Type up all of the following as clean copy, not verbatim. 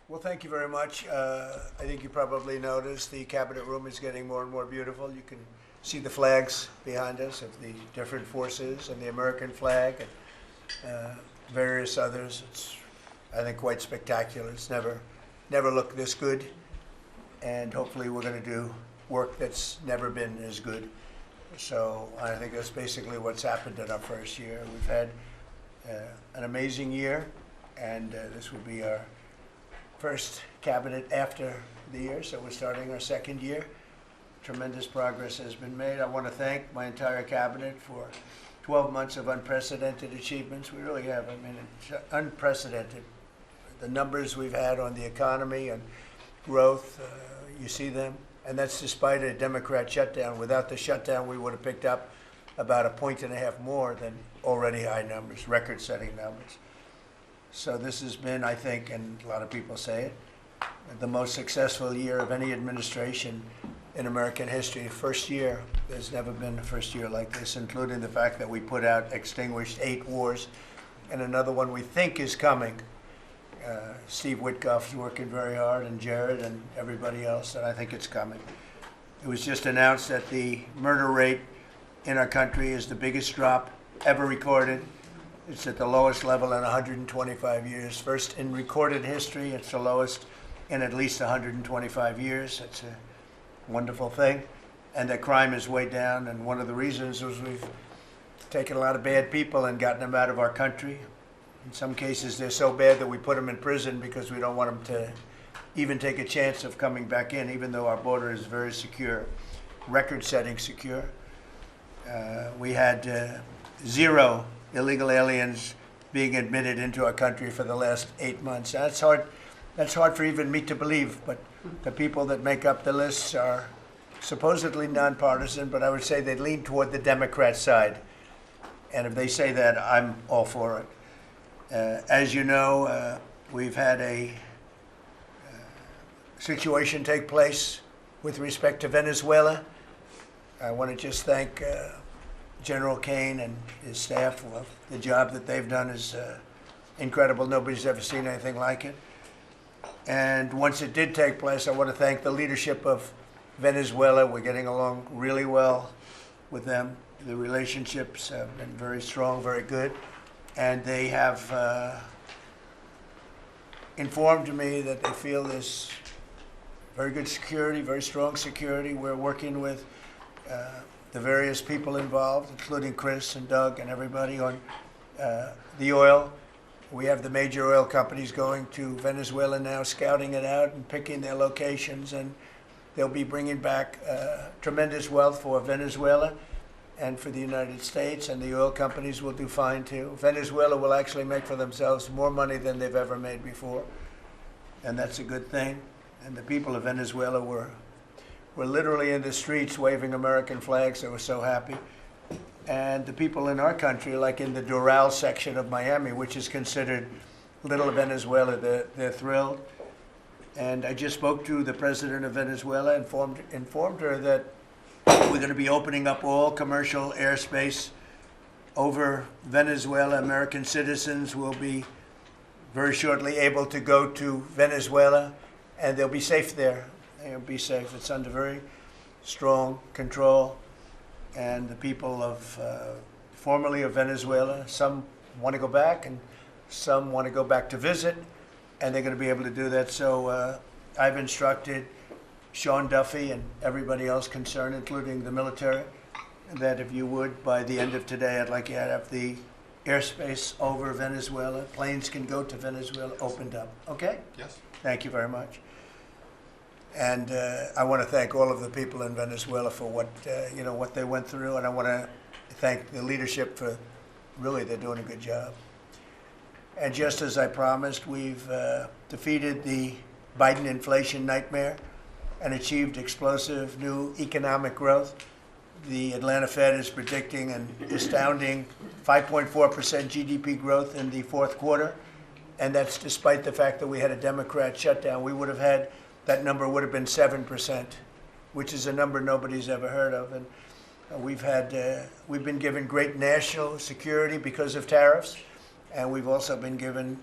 Well, thank you very much. I think you probably noticed the cabinet room is getting more and more beautiful. You can see the flags behind us of the different forces and the American flag and various others. It's, I think, quite spectacular. It's never looked this good, and hopefully we're going to do work that's never been as good. So I think that's basically what's happened in our first year. We've had an amazing year, and this will be our first cabinet after the year, so we're starting our second year. Tremendous progress has been made. I want to thank my entire cabinet for 12 months of unprecedented achievements. We really have. I mean, it's unprecedented. The numbers we've had on the economy and growth, you see them, and that's despite a Democrat shutdown. Without the shutdown, we would have picked up about 1.5 points more than already high numbers, record-setting numbers. So this has been, I think, and a lot of people say it, the most successful year of any administration in American history. First year, there's never been a first year like this, including the fact that we put out, extinguished 8 wars, and another one we think is coming. Steve Witkoff's working very hard, and Jared and everybody else, and I think it's coming. It was just announced that the murder rate in our country is the biggest drop ever recorded. It's at the lowest level in 125 years. First in recorded history, it's the lowest in at least 125 years. It's a wonderful thing. And the crime is way down, and one of the reasons is we've taken a lot of bad people and gotten them out of our country. In some cases, they're so bad that we put them in prison because we don't want them to even take a chance of coming back in, even though our border is very secure, record-setting secure. We had 0 illegal aliens being admitted into our country for the last 8 months. That's hard for even me to believe, but the people that make up the lists are supposedly nonpartisan, but I would say they lean toward the Democrat side. And if they say that, I'm all for it. As you know, we've had a situation take place with respect to Venezuela. I want to just thank General Kane and his staff. Well, the job that they've done is incredible. Nobody's ever seen anything like it. And once it did take place, I want to thank the leadership of Venezuela. We're getting along really well with them. The relationships have been very strong, very good. And they have informed me that they feel there's very good security, very strong security. We're working with the various people involved, including Chris and Doug and everybody on the oil. We have the major oil companies going to Venezuela now, scouting it out and picking their locations, and they'll be bringing back tremendous wealth for Venezuela and for the United States, and the oil companies will do fine too. Venezuela will actually make for themselves more money than they've ever made before, and that's a good thing. And the people of Venezuela were literally in the streets waving American flags. They were so happy. And the people in our country, like in the Doral section of Miami, which is considered Little Venezuela, they're thrilled. And I just spoke to the president of Venezuela, informed her that we're going to be opening up all commercial airspace over Venezuela. American citizens will be very shortly able to go to Venezuela, and they'll be safe there. They'll be safe. It's under very strong control. And the people of formerly of Venezuela, some want to go back and some want to go back to visit, and they're going to be able to do that. So I've instructed Sean Duffy and everybody else concerned, including the military, that if you would, by the end of today, I'd like you to have the airspace over Venezuela. Planes can go to Venezuela opened up. Okay? Yes. Thank you very much. And I want to thank all of the people in Venezuela for what what they went through, and I want to thank the leadership for really they're doing a good job. And just as I promised, we've defeated the Biden inflation nightmare and achieved explosive new economic growth. The Atlanta Fed is predicting an astounding 5.4% GDP growth in the fourth quarter, and that's despite the fact that we had a Democrat shutdown. We would have had that number would have been 7%, which is a number nobody's ever heard of. And we've been given great national security because of tariffs. and we've also been given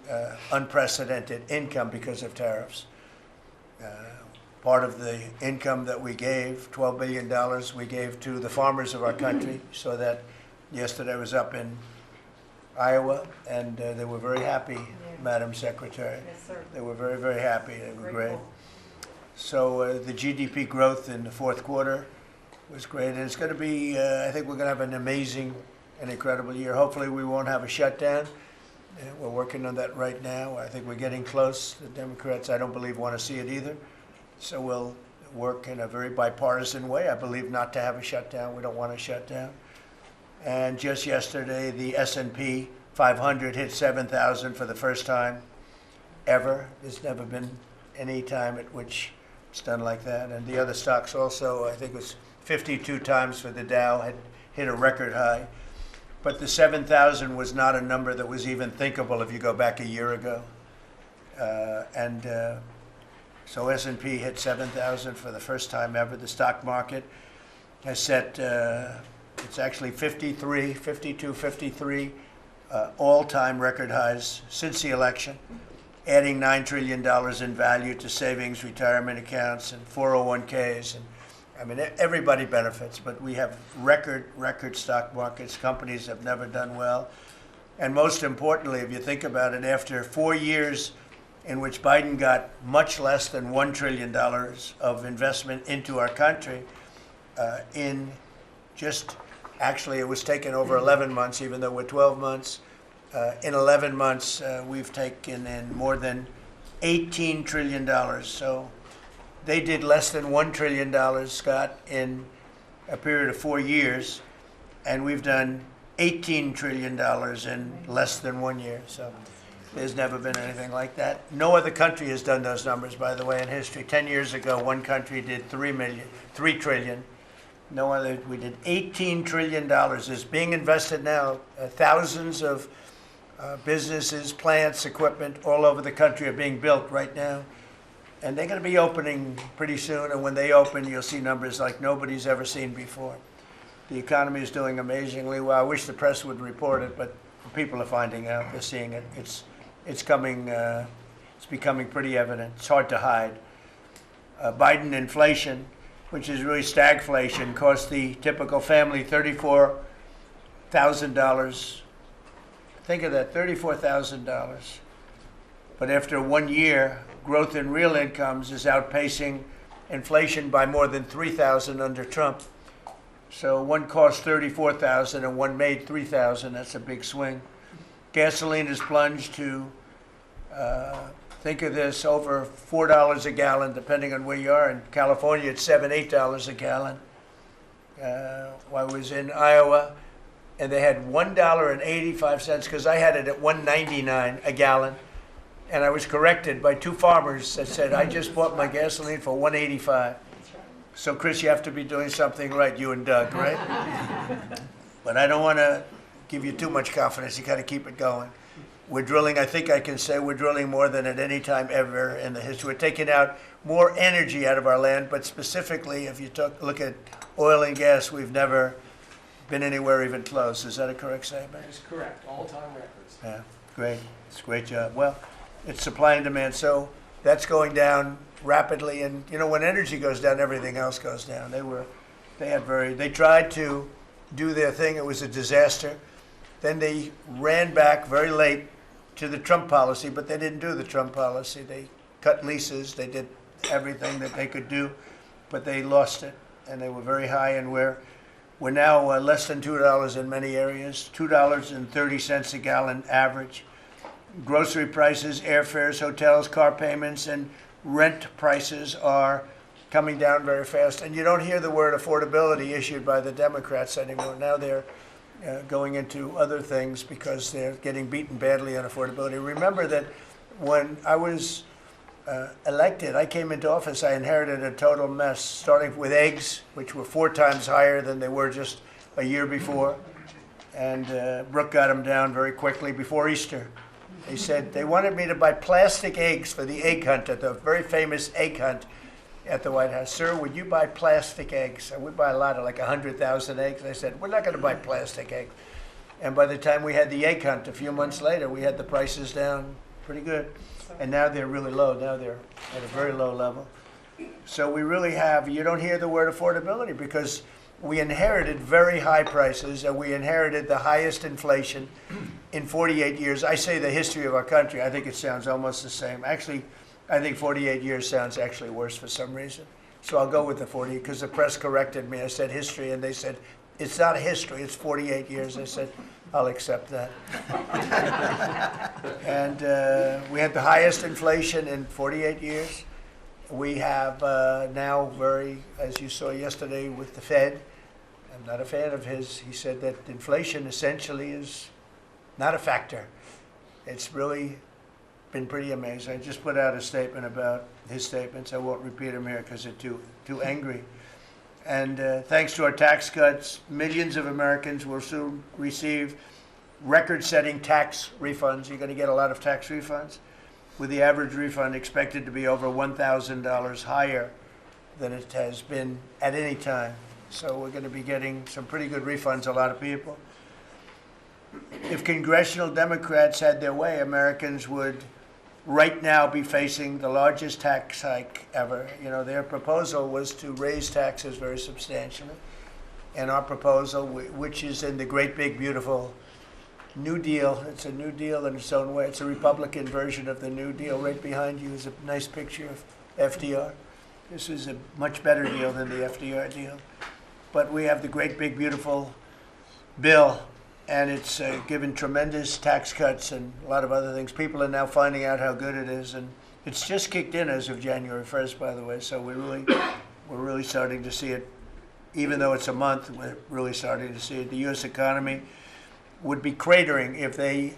unprecedented income because of tariffs. Part of the income that we gave, $12 billion, we gave to the farmers of our country, so that yesterday I was up in Iowa, and they were very happy, Madam Secretary. Yes, sir. They were very, very happy. They were great. Grateful. So the GDP growth in the fourth quarter was great, and it's going to be, I think we're going to have an amazing and incredible year. Hopefully we won't have a shutdown. We're working on that right now. I think we're getting close. The Democrats, I don't believe, want to see it either. So we'll work in a very bipartisan way. I believe not to have a shutdown. We don't want a shutdown. And just yesterday, the S&P 500 hit 7,000 for the first time ever. There's never been any time at which it's done like that. And the other stocks also, I think it was 52 times for the Dow, had hit a record high. But the 7,000 was not a number that was even thinkable if you go back a year ago. So S&P hit 7,000 for the first time ever. The stock market has set, it's actually 53 all-time record highs since the election, adding $9 trillion in value to savings, retirement accounts, and 401ks. And I mean, everybody benefits, but we have record stock markets. Companies have never done well. And most importantly, if you think about it, after 4 years in which Biden got much less than $1 trillion of investment into our country, in just, actually it was taken over 11 months, even though we're 12 months. In 11 months, we've taken in more than $18 trillion. So they did less than $1 trillion, Scott, in a period of 4 years, and we've done $18 trillion in less than 1 year. So there's never been anything like that. No other country has done those numbers, by the way, in history. 10 years ago, one country did $3 trillion. No other, we did $18 trillion is being invested now. Thousands of businesses, plants, equipment all over the country are being built right now. And they're going to be opening pretty soon. And when they open, you'll see numbers like nobody's ever seen before. The economy is doing amazingly well. I wish the press would report it, but people are finding out. They're seeing it. It's coming. It's becoming pretty evident. It's hard to hide. Biden inflation, which is really stagflation, cost the typical family $34,000. Think of that, $34,000. But after 1 year, growth in real incomes is outpacing inflation by more than $3,000 under Trump. So one cost $34,000 and one made $3,000. That's a big swing. Gasoline has plunged to, think of this, over $4 a gallon, depending on where you are. In California, it's $7, $8 a gallon. I was in Iowa, and they had $1.85, because I had it at $1.99 a gallon. And I was corrected by two farmers that said, I just bought my gasoline for $1.85. So, Chris, you have to be doing something right, you and Doug, right? But I don't want to give you too much confidence. You got to keep it going. We're drilling, I think I can say we're drilling more than at any time ever in the history. We're taking out more energy out of our land, but specifically, if you look at oil and gas, we've never been anywhere even close. Is that a correct statement? That is correct. All-time records. Yeah, great. It's a great job. Well, it's supply and demand, so that's going down rapidly. And you know, when energy goes down, everything else goes down. They tried to do their thing. It was a disaster. Then they ran back very late to the Trump policy, but they didn't do the Trump policy. They cut leases. They did everything that they could do, but they lost it, and they were very high. And we're now less than $2 in many areas, $2.30 a gallon average. Grocery prices, airfares, hotels, car payments, and rent prices are coming down very fast. And you don't hear the word affordability issued by the Democrats anymore. Now they're going into other things because they're getting beaten badly on affordability. Remember that when I was elected, I came into office, I inherited a total mess, starting with eggs, which were 4 times higher than they were just a year before. And Brooke got them down very quickly before Easter. They said they wanted me to buy plastic eggs for the egg hunt, at the very famous egg hunt at the White House. Sir, would you buy plastic eggs? And we buy a lot, of like 100,000 eggs. I said, we're not going to buy plastic eggs. And by the time we had the egg hunt a few months later, we had the prices down pretty good. And now they're really low. Now they're at a very low level. So we really have, you don't hear the word affordability because we inherited very high prices and we inherited the highest inflation in 48 years. I say the history of our country. I think it sounds almost the same. Actually, I think 48 years sounds actually worse for some reason. So I'll go with the 40 because the press corrected me. I said history and they said, it's not history, it's 48 years. I said, I'll accept that. And we had the highest inflation in 48 years. We have now as you saw yesterday with the Fed, I'm not a fan of his, he said that inflation essentially is not a factor. It's really been pretty amazing. I just put out a statement about his statements. I won't repeat them here because they're too angry. And thanks to our tax cuts, millions of Americans will soon receive record-setting tax refunds. You're going to get a lot of tax refunds, with the average refund expected to be over $1,000 higher than it has been at any time. So we're going to be getting some pretty good refunds, a lot of people. If congressional Democrats had their way, Americans would right now be facing the largest tax hike ever. You know, their proposal was to raise taxes very substantially. And our proposal, which is in the great big beautiful New Deal, it's a New Deal in its own way. It's a Republican version of the New Deal. Right behind you is a nice picture of FDR. This is a much better deal than the FDR deal. But we have the great big beautiful bill, and it's given tremendous tax cuts and a lot of other things. People are now finding out how good it is, and it's just kicked in as of January 1st, by the way. So we're really starting to see it. Even though it's a month, we're really starting to see it. The U.S. economy would be cratering if they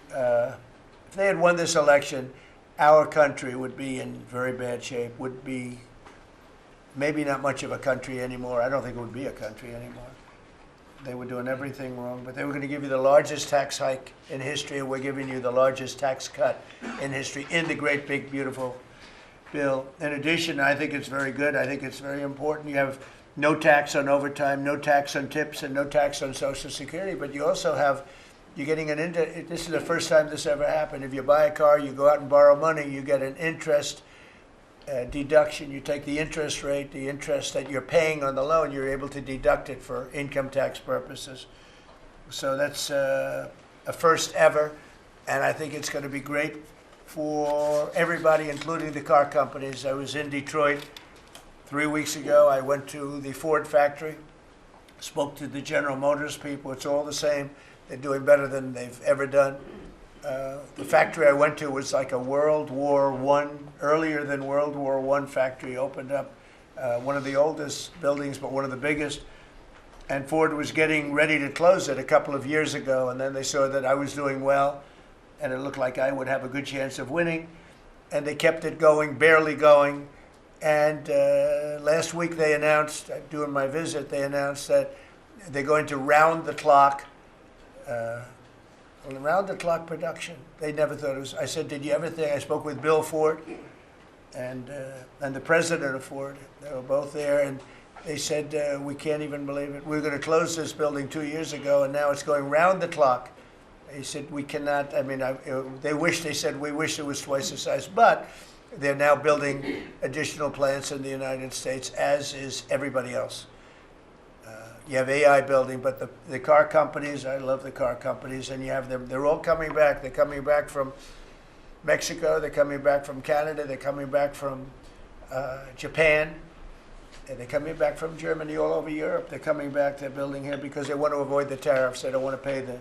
had won this election. Our country would be in very bad shape. Would be maybe not much of a country anymore. I don't think it would be a country anymore. They were doing everything wrong, but they were going to give you the largest tax hike in history, and we're giving you the largest tax cut in history in the great big beautiful bill. In addition, I think it's very good. I think it's very important. You have no tax on overtime, no tax on tips, and no tax on Social Security, but you also have, you're getting this is the first time this ever happened. If you buy a car, you go out and borrow money, you get an interest deduction. You take the interest rate, the interest that you're paying on the loan, you're able to deduct it for income tax purposes. So that's a first ever, and I think it's going to be great for everybody, including the car companies. I was in Detroit 3 weeks ago. I went to the Ford factory, spoke to the General Motors people. It's all the same. They're doing better than they've ever done. The factory I went to was like a World War I, earlier than World War I factory, opened up. One of the oldest buildings, but one of the biggest. And Ford was getting ready to close it a couple of years ago, and then they saw that I was doing well, and it looked like I would have a good chance of winning. And they kept it going, barely going. And last week they announced, during my visit, they announced that they're going to round the clock production. They never thought it was. I said, did you ever think? I spoke with Bill Ford and the president of Ford. They were both there, and they said, we can't even believe it. We were going to close this building 2 years ago, and now it's going round the clock. He said, we cannot. I mean, they said, we wish it was twice the size, but they're now building additional plants in the United States, as is everybody else. You have AI building, but the car companies, I love the car companies, and you have them, they're all coming back. They're coming back from Mexico, they're coming back from Canada, they're coming back from Japan, and they're coming back from Germany, all over Europe. They're coming back, they're building here because they want to avoid the tariffs. They don't want to pay the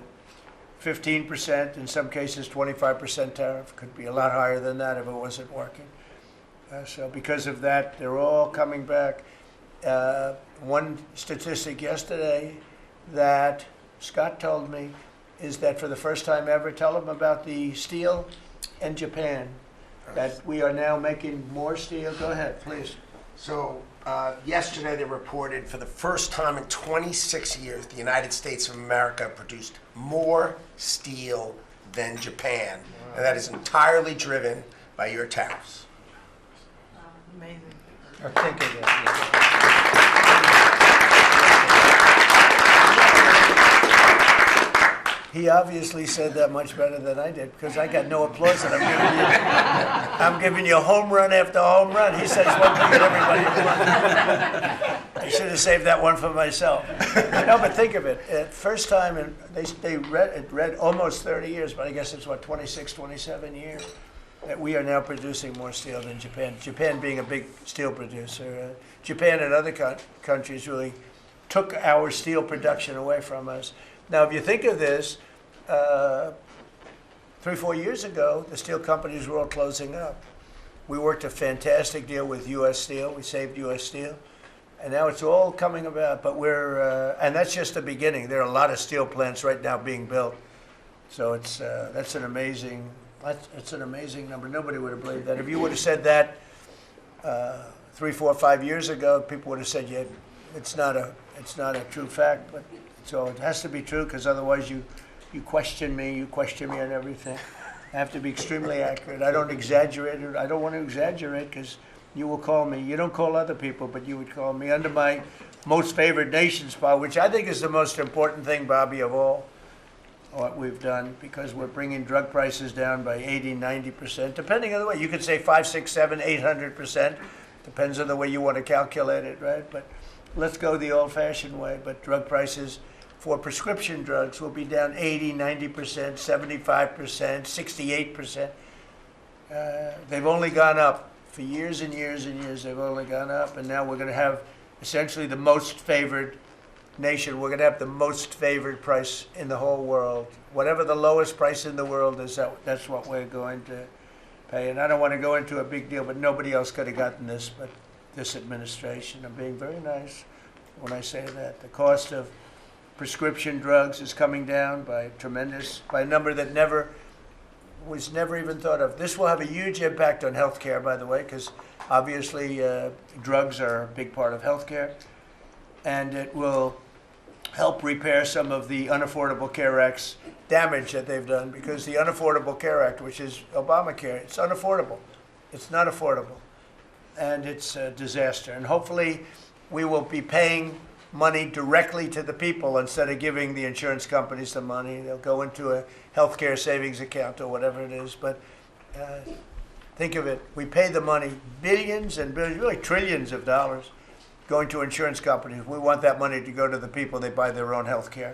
15%, in some cases 25% tariff. Could be a lot higher than that if it wasn't working. So because of that, they're all coming back. One statistic yesterday that Scott told me is that for the first time ever, tell them about the steel in Japan, that we are now making more steel. Go ahead, please. So yesterday they reported for the first time in 26 years, the United States of America produced more steel than Japan. Wow. And that is entirely driven by your tariffs. Amazing. Think of that. He obviously said that much better than I did because I got no applause and I'm giving you home run after home run. He says one thing and everybody I should have saved that one for myself. No, but think of it. First time, and they read almost 30 years, but I guess it's what, 26, 27 years, that we are now producing more steel than Japan. Japan being a big steel producer. Japan and other countries really took our steel production away from us. Now, if you think of this, 3-4 years ago, the steel companies were all closing up. We worked a fantastic deal with U.S. Steel. We saved U.S. Steel. And now it's all coming about, but and that's just the beginning. There are a lot of steel plants right now being built. So that's an amazing number. Nobody would have believed that. If you would have said that 3, 4, 5 years ago, people would have said, yeah, it's not a true fact. But so it has to be true because otherwise you question me on everything. I have to be extremely accurate. I don't exaggerate it. I don't want to exaggerate because you will call me. You don't call other people, but you would call me under my most favored nations policy, which I think is the most important thing, Bobby, of all what we've done, because we're bringing drug prices down by 80, 90%, depending on the way. You could say 5, 6, 7, 800%. Depends on the way you want to calculate it, right? But let's go the old-fashioned way. But drug prices for prescription drugs will be down 80, 90%, 75%, 68%. They've only gone up. For years and years and years, they've only gone up, and now we're going to have essentially the most favored nation. We're going to have the most favored price in the whole world. Whatever the lowest price in the world is, that's what we're going to pay. And I don't want to go into a big deal, but nobody else could have gotten this but this administration. I'm being very nice when I say that. The cost of prescription drugs is coming down by a number that was never even thought of. This will have a huge impact on healthcare, by the way, because obviously drugs are a big part of healthcare, and it will help repair some of the Unaffordable Care Act's damage that they've done, because the Unaffordable Care Act, which is Obamacare, it's unaffordable. It's not affordable, and it's a disaster. And hopefully we will be paying money directly to the people instead of giving the insurance companies the money. They'll go into a healthcare savings account or whatever it is. But think of it. We pay the money, billions and billions, really trillions of dollars going to insurance companies. We want that money to go to the people. They buy their own healthcare.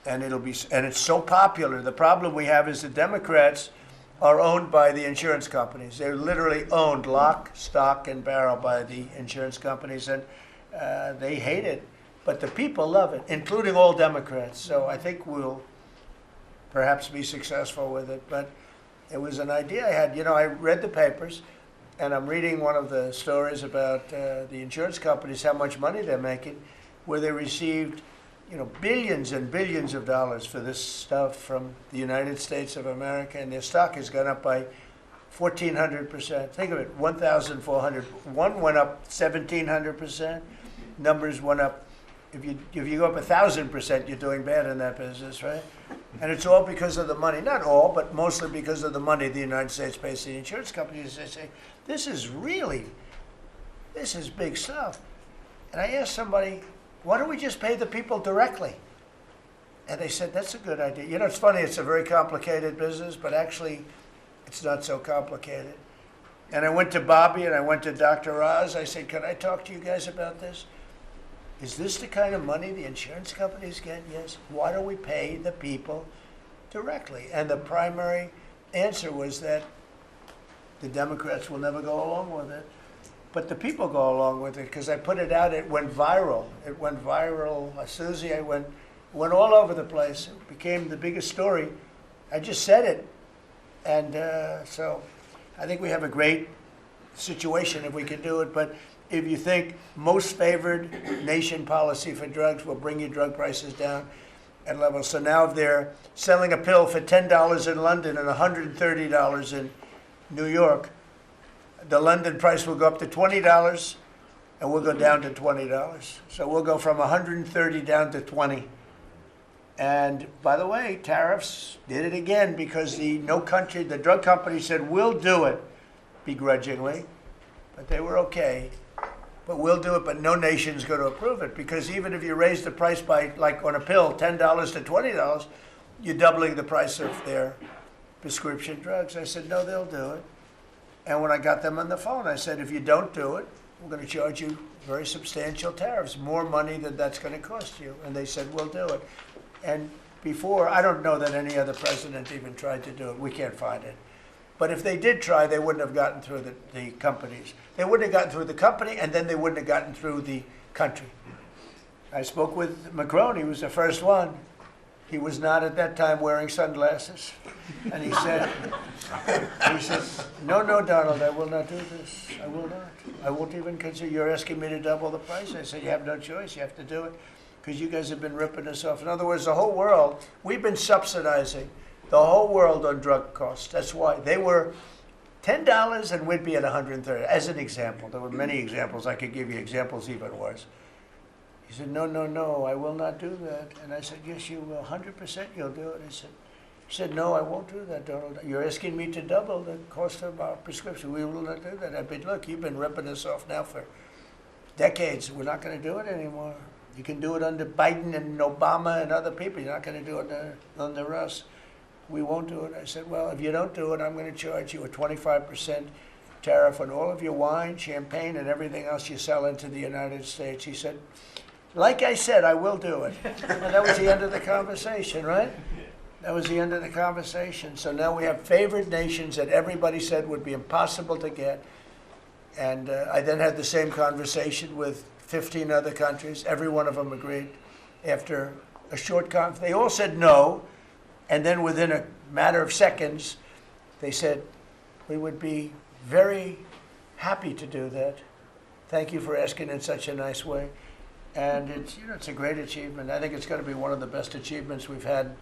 And it's so popular. The problem we have is the Democrats are owned by the insurance companies. They're literally owned lock, stock, and barrel by the insurance companies, and they hate it. But the people love it, including all Democrats. So I think we'll perhaps be successful with it. But it was an idea I had. You know, I read the papers, and I'm reading one of the stories about the insurance companies, how much money they're making, where they received, billions and billions of dollars for this stuff from the United States of America, and their stock has gone up by 1,400%. Think of it, 1,400. One went up 1,700%. Numbers went up. If you go up 1,000%, you're doing bad in that business, right? And it's all because of the money. Not all, but mostly because of the money the United States pays the insurance companies. They say, this is big stuff. And I asked somebody, why don't we just pay the people directly? And they said, that's a good idea. It's funny, it's a very complicated business, but actually it's not so complicated. And I went to Bobby and I went to Dr. Oz. I said, can I talk to you guys about this? Is this the kind of money the insurance companies get? Yes. Why don't we pay the people directly? And the primary answer was that the Democrats will never go along with it. But the people go along with it because I put it out. It went viral. It went viral. Susie, I went all over the place. It became the biggest story. I just said it. And so I think we have a great situation if we can do it. But if you think most favored nation policy for drugs will bring your drug prices down at levels. So now if they're selling a pill for $10 in London and $130 in New York, the London price will go up to $20 and we'll go down to $20. So we'll go from 130 down to 20. And by the way, tariffs did it again because the drug company said, we'll do it begrudgingly, but they were okay. But we'll do it, but no nation's going to approve it because even if you raise the price by, like on a pill, $10 to $20, you're doubling the price of their prescription drugs. I said, no, they'll do it. And when I got them on the phone, I said, if you don't do it, we're going to charge you very substantial tariffs, more money than that's going to cost you. And they said, we'll do it. And before, I don't know that any other president even tried to do it. We can't find it. But if they did try, they wouldn't have gotten through the companies. They wouldn't have gotten through the company, and then they wouldn't have gotten through the country. I spoke with Macron. He was the first one. He was not at that time wearing sunglasses. And he said, no, Donald, I will not do this. I will not. I won't even consider, you're asking me to double the price. I said, you have no choice. You have to do it because you guys have been ripping us off. In other words, the whole world, we've been subsidizing the whole world on drug costs. That's why. They were $10 and we'd be at 130, as an example. There were many examples. I could give you examples even worse. He said, no, I will not do that. And I said, yes, you will, 100% you'll do it. He said, no, I won't do that, Donald. You're asking me to double the cost of our prescription. We will not do that. I said, look, you've been ripping us off now for decades. We're not going to do it anymore. You can do it under Biden and Obama and other people. You're not going to do it under us. We won't do it. I said, well, if you don't do it, I'm going to charge you a 25% tariff on all of your wine, champagne, and everything else you sell into the United States. He said, like I said, I will do it. And that was the end of the conversation, right? That was the end of the conversation. So now we have favored nations that everybody said would be impossible to get. And I then had the same conversation with 15 other countries. Every one of them agreed. After a short conference, they all said no. And then within a matter of seconds, they said, we would be very happy to do that. Thank you for asking in such a nice way. And it's a great achievement. I think it's going to be one of the best achievements we've had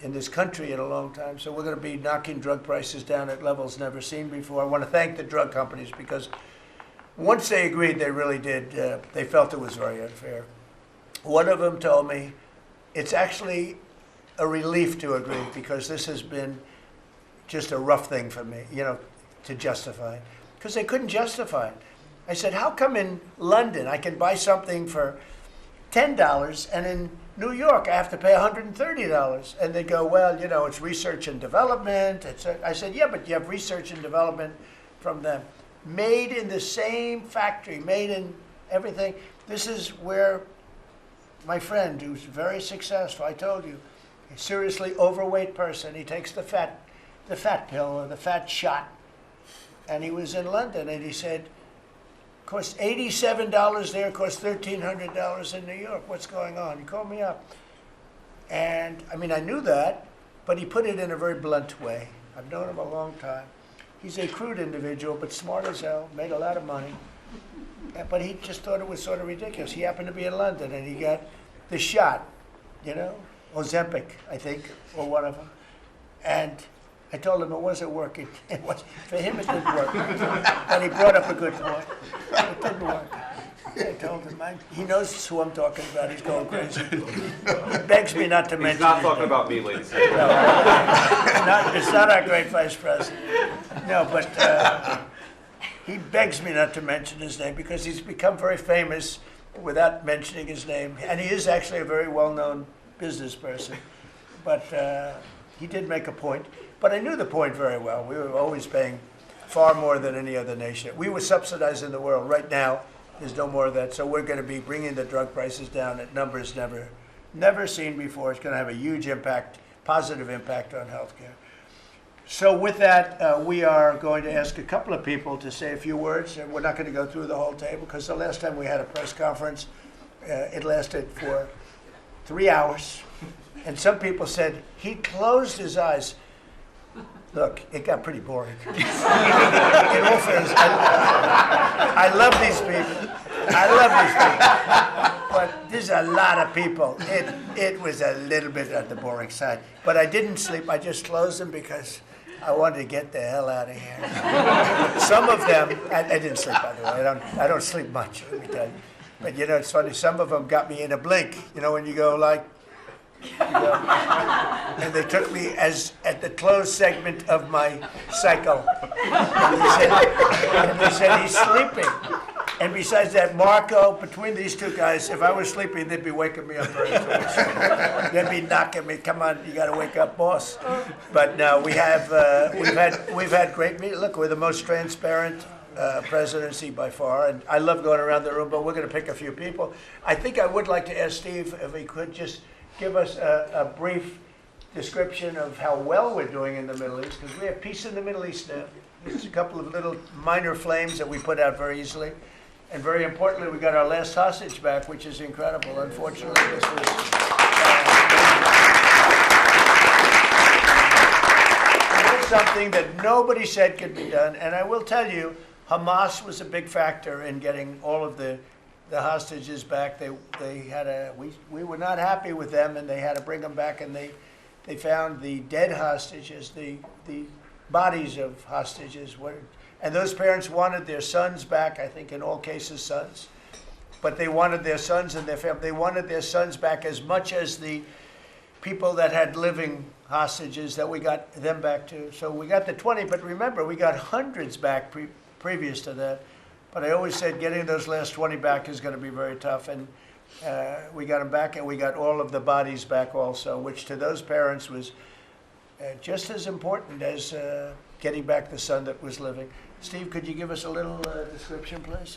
in this country in a long time. So we're going to be knocking drug prices down at levels never seen before. I want to thank the drug companies because once they agreed, they really did. They felt it was very unfair. One of them told me it's actually a relief to agree because this has been just a rough thing for me, to justify. Because they couldn't justify it. I said, how come in London I can buy something for $10 and in New York I have to pay $130? And they go, well, it's research and development. I said, yeah, but you have research and development from them. Made in the same factory, made in everything. This is where my friend, who's very successful, I told you, a seriously overweight person, he takes the fat pill or the fat shot. And he was in London and he said, cost $87 there, cost $1,300 in New York. What's going on? He called me up. And, I knew that, but he put it in a very blunt way. I've known him a long time. He's a crude individual, but smart as hell, made a lot of money. But he just thought it was sort of ridiculous. He happened to be in London, and he got the shot, Ozempic, I think, or one of them. And I told him it wasn't working. For him, it didn't work. And he brought up a good point. It didn't work. I told him, he knows who I'm talking about. He's going crazy. He begs me not to mention He's not talking about me, ladies and gentlemen. No, it's not our great vice president. No, but he begs me not to mention his name because he's become very famous without mentioning his name. And he is actually a very well-known business person. But he did make a point. But I knew the point very well. We were always paying far more than any other nation. We were subsidizing the world. Right now, there's no more of that. So we're going to be bringing the drug prices down at numbers never seen before. It's going to have a huge impact, positive impact on healthcare. So with that, we are going to ask a couple of people to say a few words. And we're not going to go through the whole table because the last time we had a press conference, it lasted for 3 hours. And some people said he closed his eyes. Look, it got pretty boring. In all fairness, I love these people. But there's a lot of people. It was a little bit on the boring side. But I didn't sleep. I just closed them because I wanted to get the hell out of here. Some of them, I didn't sleep, by the way. I don't sleep much, let me tell you. But, it's funny. Some of them got me in a blink. When you go like, and they took me at the closed segment of my cycle. And they said, he's sleeping. And besides that, Marco, between these two guys, if I was sleeping, they'd be waking me up very soon. They'd be knocking me, come on, you gotta wake up, boss. But no, we've had great meetings. Look, we're the most transparent presidency by far, and I love going around the room, but we're gonna pick a few people. I think I would like to ask Steve if he could just give us a brief description of how well we're doing in the Middle East, because we have peace in the Middle East now. There's a couple of little minor flames that we put out very easily. And very importantly, we got our last hostage back, which is incredible. Unfortunately, this was something that nobody said could be done. And I will tell you, Hamas was a big factor in getting all of the hostages back. We were not happy with them, and they had to bring them back. And they found the dead hostages, the bodies of hostages were. And those parents wanted their sons back, I think in all cases sons. But they wanted their sons and their family. They wanted their sons back as much as the people that had living hostages that we got them back to. So we got the 20, but remember, we got hundreds back previous to that. But I always said getting those last 20 back is going to be very tough. And we got them back, and we got all of the bodies back also, which to those parents was just as important as getting back the son that was living. Steve, could you give us a little description, please?